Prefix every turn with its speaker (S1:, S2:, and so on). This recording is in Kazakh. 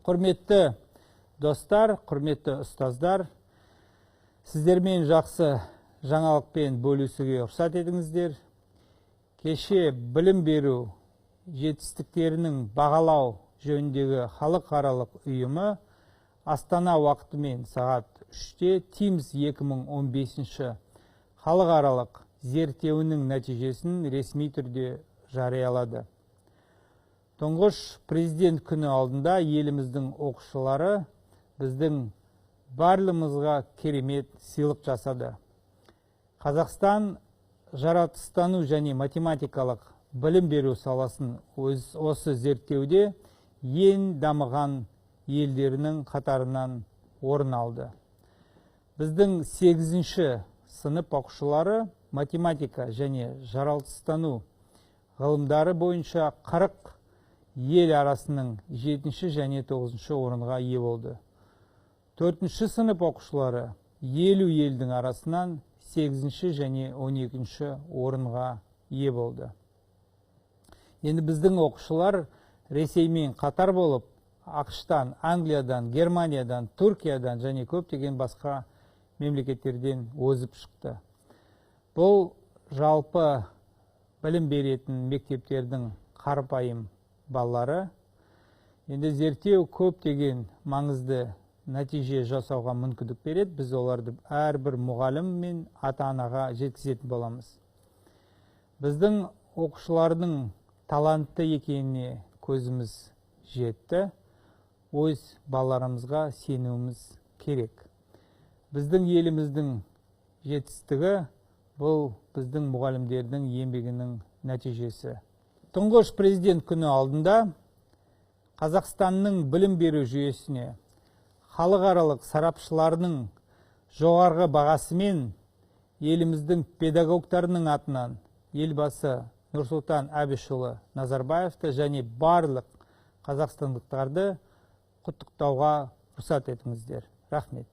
S1: Құрметті достар, құрметті ұстаздар, сіздермен жақсы жаңалықпен бөлісуге рұқсат етіңіздер. Кеше білім беру жетістіктерінің бағалау жөніндегі халықаралық ұйымы Астана уақытымен сағат 3-те TIMSS 2015 халықаралық зерттеуінің нәтижесін ресми түрде жариялады. Тұңғыш президент күні алдында еліміздің оқушылары біздің барлығымызға керемет сыйлық жасады. Қазақстан жаратылыстану және математикалық білім беру саласын осы зерттеуде ең дамыған елдерінің қатарынан орын алды. Біздің 8-ші сынып оқушылары математика және жаратылыстану ғылымдары бойынша 40 ел арасының 7-ші және 9-ші орынға ие болды. 4-ші сынып оқушылары 50 елдің арасынан 8-ші және 12-ші орынға ие болды. Енді біздің оқушылар Ресеймен қатар болып, ақштан, Англиядан, Германиядан, Түркиядан және көптеген басқа мемлекеттерден озып шықты. Бұл жалпы білім беретін мектептердің қарапайым балалары. Енді зерттеу көптеген маңызды нәтиже жасауға мүмкіндік береді. Біз оларды әрбір мұғалім мен ата-анаға жеткізетін боламыз. Біздің оқушылардың талантты екеніне көзіміз жетті. Өз балаларымызға сенуіміз керек. Біздің еліміздің жетістігі бұл біздің мұғалімдердің еңбегінің нәтижесі. Тұңғыш президент күні алдында Қазақстанның білім беру жүйесіне халықаралық сарапшыларының жоғарғы бағасымен еліміздің педагогтарының атынан елбасы Нұрсұлтан Әбішұлы Назарбаевты және барлық қазақстандықтарды құттықтауға рұқсат етіңіздер. Рахмет.